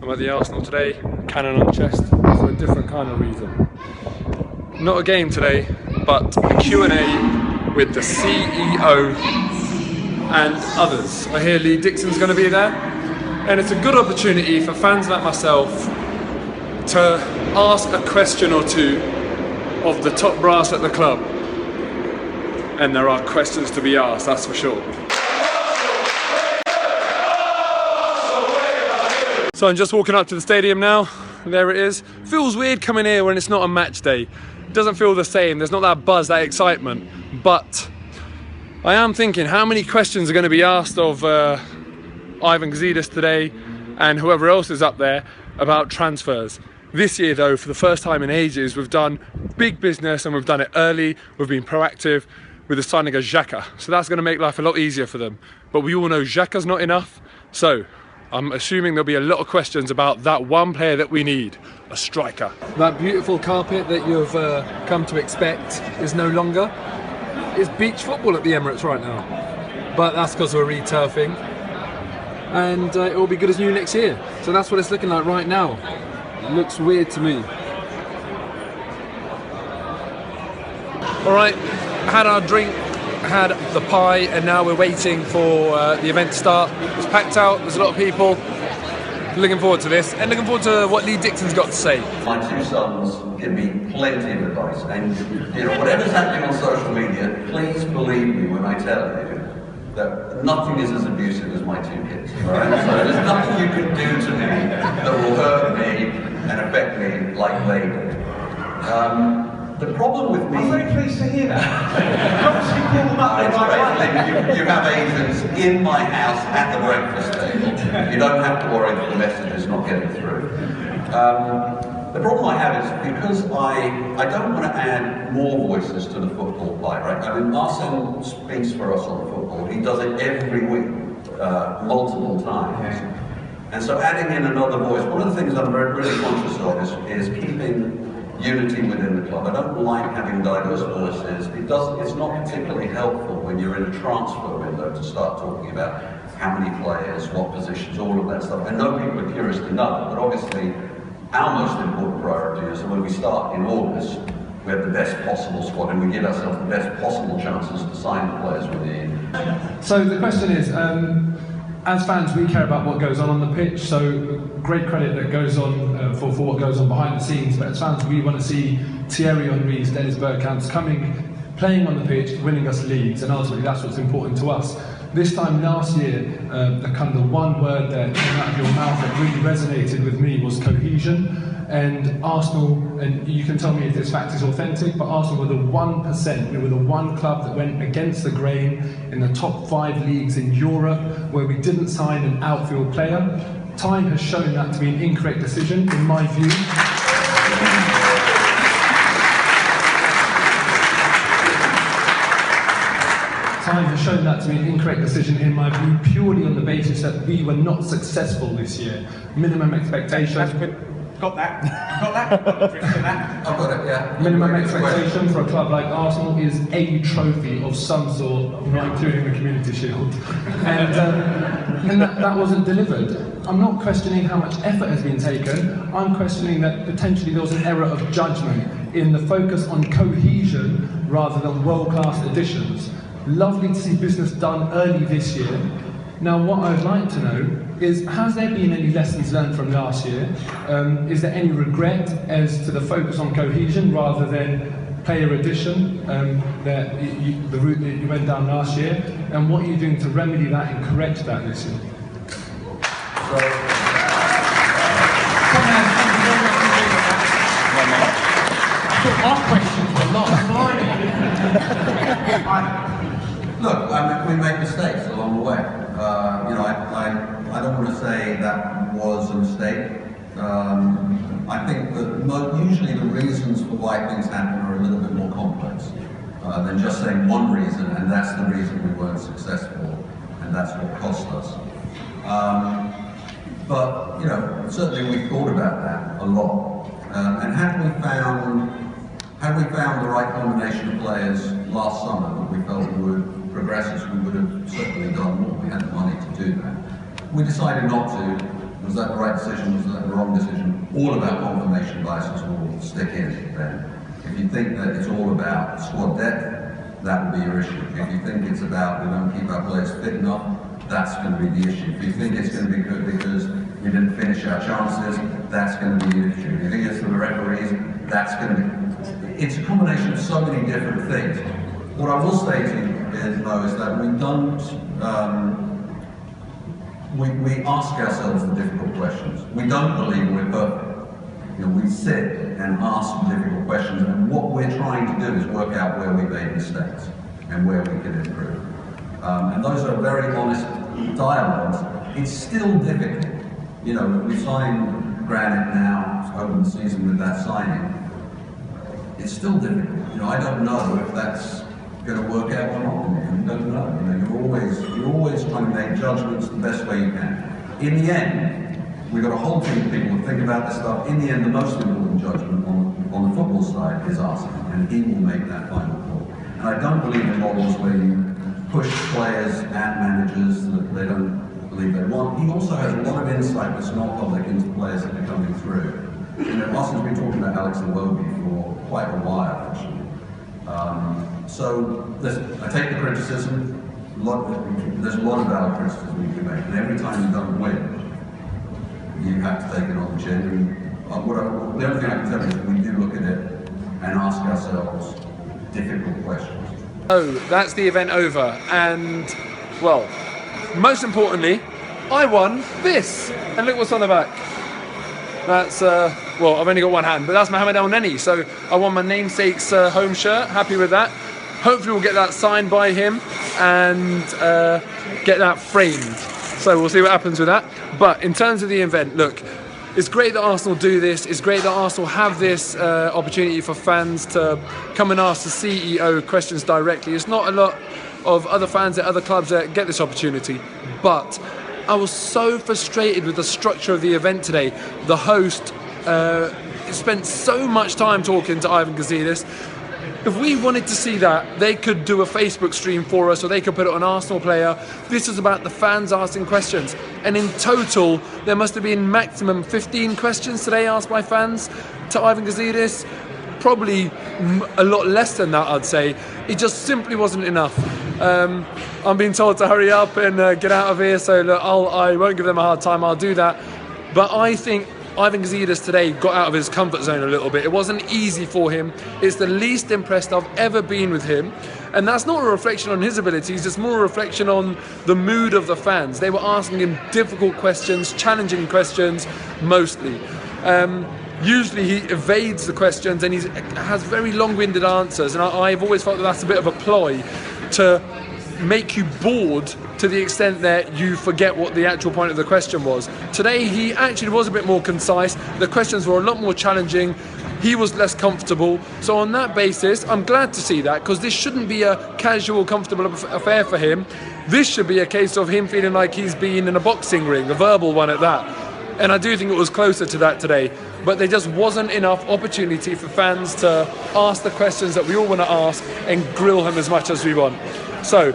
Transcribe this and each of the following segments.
I'm at the Arsenal today, cannon on chest, for a different kind of reason. Not a game today, but a Q&A with the CEO and others. I hear Lee Dixon's going to be there, and it's a good opportunity for fans like myself to ask a question or two of the top brass at the club. And there are questions to be asked, that's for sure. So I'm just walking up to the stadium now. There it is. Feels weird coming here when it's not a match day. It doesn't feel the same. There's not that buzz, that excitement. But I am thinking, how many questions are going to be asked of Ivan Gazidis today and whoever else is up there about transfers? This year though, for the first time in ages, we've done big business and we've done it early. We've been proactive with the signing of Xhaka. So that's going to make life a lot easier for them. But we all know Xhaka's not enough. So I'm assuming there'll be a lot of questions about that one player that we need, a striker. That beautiful carpet that you've come to expect is no longer. It's beach football at the Emirates right now. But that's because we're re-turfing. And it will be good as new next year. So that's what it's looking like right now. It looks weird to me. All right, had our drink, had the pie, and now we're waiting for the event to start. It's packed out, there's a lot of people. Looking forward to this, and looking forward to what Lee Dixon's got to say. My two sons give me plenty of advice, and whatever's happening on social media, please believe me when I tell you that nothing is as abusive as my two kids, right? So there's nothing you can do to me that will hurt me and affect me like they do. The problem with me... I'm very pleased to hear that. Obviously call them up you have Asians in my house at the breakfast table. You don't have to worry that the message is not getting through. The problem I have is because I don't want to add more voices to the football pie, right? I mean, Arsene speaks for us on football. He does it every week, multiple times. And so adding in another voice, one of the things I'm really conscious of is keeping unity within the club. I don't like having diverse voices. It's not particularly helpful when you're in a transfer window to start talking about how many players, what positions, all of that stuff. I know people are curious to know, but obviously our most important priority is that when we start in August, we have the best possible squad and we give ourselves the best possible chances to sign the players we need. So the question is, as fans, we care about what goes on the pitch, so great credit that goes on for what goes on behind the scenes, but as fans, we want to see Thierry Henry's, Dennis Bergkamp's playing on the pitch, winning us leagues, and ultimately that's what's important to us. This time last year, the one word that came out of your mouth that really resonated with me was cohesion. And Arsenal, and you can tell me if this fact is authentic, but Arsenal were the 1%. We were the one club that went against the grain in the top 5 leagues in Europe, where we didn't sign an outfield player. Time has shown that to be an incorrect decision, in my view. Time has shown that to be an incorrect decision, in my view, purely on the basis that we were not successful this year. Minimum expectation. Got that? Got that? Got the drift of that? I've got it, yeah. Minimum expectation for a club like Arsenal is a trophy of some sort, not including the Community Shield. And that wasn't delivered. I'm not questioning how much effort has been taken. I'm questioning that potentially there was an error of judgment in the focus on cohesion rather than world-class additions. Lovely to see business done early this year. Now, what I'd like to know is, has there been any lessons learned from last year? Is there any regret as to the focus on cohesion rather than player addition, the route that you went down last year? And what are you doing to remedy that and correct that this year? Look, we make mistakes along the way. I don't want to say that was a mistake. I think that usually the reasons for why things happen are a little bit more complex than just saying one reason, and that's the reason we weren't successful, and that's what cost us. But certainly we thought about that a lot. And had we found the right combination of players last summer that we felt would progress us, we would have certainly done more. We had the money to do that. We decided not to. Was that the right decision? Was that wrong decision, all about confirmation biases will stick in then. If you think that it's all about squad depth, that will be your issue. If you think it's about we don't keep our players fit enough, that's going to be the issue. If you think it's going to be good because we didn't finish our chances, that's going to be the issue. If you think it's for the referees, that's going to be... It's a combination of so many different things. What I will say to you is that we don't... we ask ourselves the difficult questions. We don't believe we're perfect. We sit and ask difficult questions, and what we're trying to do is work out where we made mistakes and where we can improve. And those are very honest dialogues. It's still difficult. We signed Granite now, open the season with that signing. It's still difficult. I don't know if that's going to work out or not. You don't know. You're always trying to make judgments the best way you can. In the end, we've got a whole team of people who think about this stuff. In the end, the most important judgment on the football side is Arsenal, and he will make that final call. And I don't believe in models where you push players and managers that they don't believe they want. He also has a lot of insight that's not public into players that are coming through. Arsenal's been talking about Alex Iwobi for quite a while, actually. So I take the criticism. There's a lot of valid criticism you can make, and every time you don't win, you have to take it on the chin. The only thing I can tell you is we do look at it and ask ourselves difficult questions. Oh, that's the event over, and well, most importantly, I won this, and look what's on the back. That's well, I've only got one hand, but that's Mohamed El Neni. So I won my namesake's home shirt. Happy with that. Hopefully we'll get that signed by him and get that framed. So we'll see what happens with that. But in terms of the event, look, it's great that Arsenal do this. It's great that Arsenal have this opportunity for fans to come and ask the CEO questions directly. It's not a lot of other fans at other clubs that get this opportunity. But I was so frustrated with the structure of the event today. The host spent so much time talking to Ivan Gazidis. If we wanted to see that, they could do a Facebook stream for us, or they could put it on Arsenal Player. This is about the fans asking questions. And in total, there must have been maximum 15 questions today asked by fans to Ivan Gazidis. Probably a lot less than that, I'd say. It just simply wasn't enough. I'm being told to hurry up and get out of here, so look, I won't give them a hard time, I'll do that. But I think Ivan Gazidis today got out of his comfort zone a little bit. It wasn't easy for him. It's the least impressed I've ever been with him. And that's not a reflection on his abilities, it's more a reflection on the mood of the fans. They were asking him difficult questions, challenging questions, mostly. Usually he evades the questions and he has very long-winded answers. And I've always felt that that's a bit of a ploy to make you bored to the extent that you forget what the actual point of the question was. Today he actually was a bit more concise. The questions were a lot more challenging. He was less comfortable. So on that basis, I'm glad to see that, because this shouldn't be a casual, comfortable affair for him. This should be a case of him feeling like he's been in a boxing ring, a verbal one at that. And I do think it was closer to that today. But there just wasn't enough opportunity for fans to ask the questions that we all want to ask and grill him as much as we want. So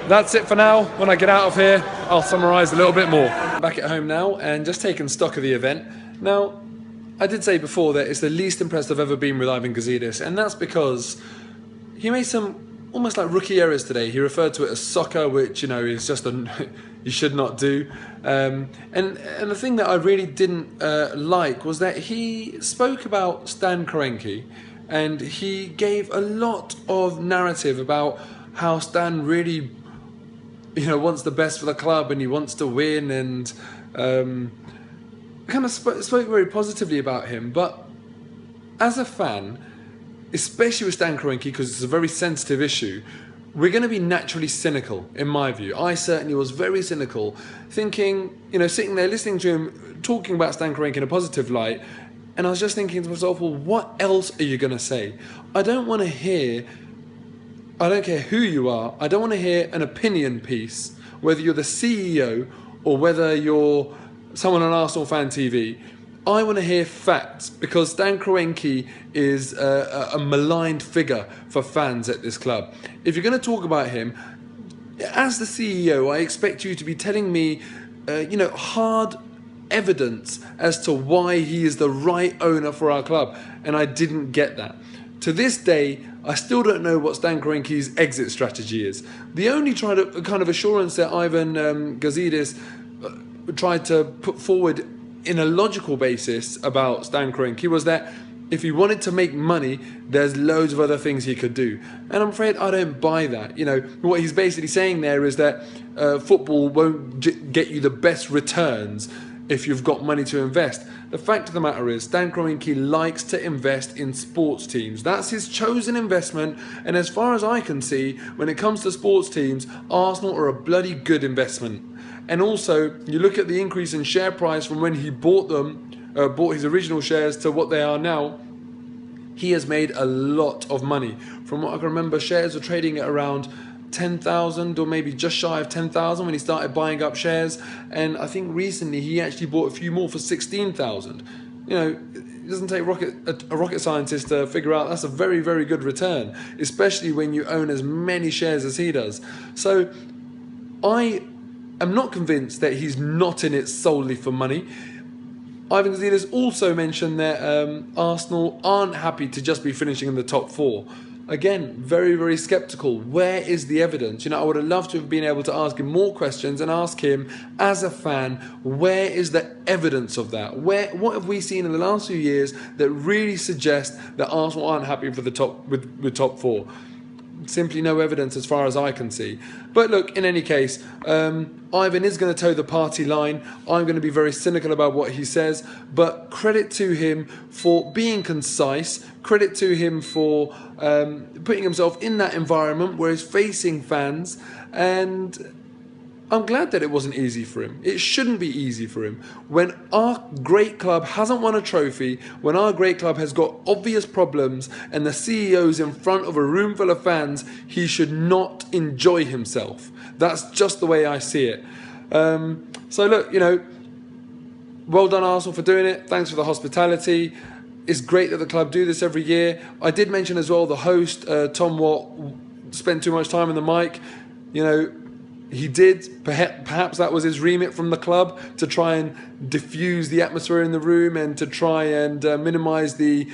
that's it for now. When I get out of here, I'll summarise a little bit more. Back at home now and just taking stock of the event. Now, I did say before that it's the least impressed I've ever been with Ivan Gazidis, and that's because he made some almost like rookie errors today. He referred to it as soccer, which, is just you should not do. And the thing that I really didn't like was that he spoke about Stan Kroenke, and he gave a lot of narrative about how Stan really, wants the best for the club and he wants to win, and kind of spoke very positively about him. But as a fan, especially with Stan Kroenke, because it's a very sensitive issue, we're going to be naturally cynical, in my view. I certainly was very cynical, thinking, sitting there listening to him talking about Stan Kroenke in a positive light, and I was just thinking to myself, well, what else are you going to say? I don't want to hear, I don't care who you are, I don't want to hear an opinion piece, whether you're the CEO or whether you're someone on Arsenal Fan TV. I want to hear facts, because Stan Kroenke is a maligned figure for fans at this club. If you're going to talk about him, as the CEO, I expect you to be telling me, hard evidence as to why he is the right owner for our club, and I didn't get that. To this day, I still don't know what Stan Kroenke's exit strategy is. The only kind of assurance that Ivan Gazidis tried to put forward in a logical basis about Stan Kroenke was that if he wanted to make money, there's loads of other things he could do. And I'm afraid I don't buy that. You know, what he's basically saying there is that football won't get you the best returns if you've got money to invest. The fact of the matter is, Stan Kroenke likes to invest in sports teams. That's his chosen investment, and as far as I can see, when it comes to sports teams, Arsenal are a bloody good investment. And also, you look at the increase in share price from when he bought his original shares to what they are now, he has made a lot of money. From what I can remember, shares were trading at around 10,000 or maybe just shy of 10,000 when he started buying up shares, and I think recently he actually bought a few more for 16,000. You know, it doesn't take a rocket scientist to figure out that's a very, very good return, especially when you own as many shares as he does. So I am not convinced that he's not in it solely for money. Ivan Gazidis also mentioned that Arsenal aren't happy to just be finishing in the top four. Again, very, very sceptical. Where is the evidence? You know, I would have loved to have been able to ask him more questions and ask him, as a fan, where is the evidence of that? What have we seen in the last few years that really suggest that Arsenal aren't happy for the with top four? Simply no evidence as far as I can see. But look, in any case, Ivan is going to toe the party line. I'm going to be very cynical about what he says, but credit to him for being concise, credit to him for putting himself in that environment where he's facing fans, and I'm glad that it wasn't easy for him. It shouldn't be easy for him. When our great club hasn't won a trophy, when our great club has got obvious problems and the CEO's in front of a room full of fans, he should not enjoy himself. That's just the way I see it. So look, you know, well done Arsenal for doing it. Thanks for the hospitality. It's great that the club do this every year. I did mention as well the host, Tom Watt, spent too much time in the mic. You know, he did. Perhaps that was his remit from the club, to try and diffuse the atmosphere in the room and to try and minimise the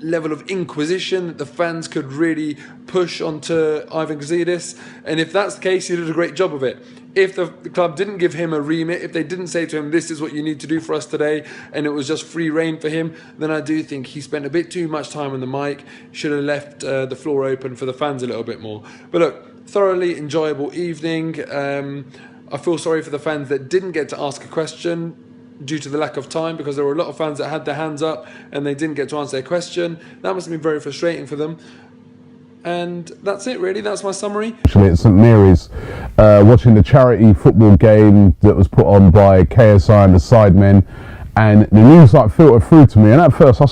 level of inquisition that the fans could really push onto Ivan Gazidis. And if that's the case, he did a great job of it. If the club didn't give him a remit, if they didn't say to him, this is what you need to do for us today, and it was just free reign for him, then I do think he spent a bit too much time on the mic, should have left the floor open for the fans a little bit more. But look, thoroughly enjoyable evening. I feel sorry for the fans that didn't get to ask a question due to the lack of time, because there were a lot of fans that had their hands up and they didn't get to answer their question. That must have been very frustrating for them. And that's it, really. That's my summary. Actually, at St Mary's, watching the charity football game that was put on by KSI and the Sidemen, and the news like filtered through to me, and at first I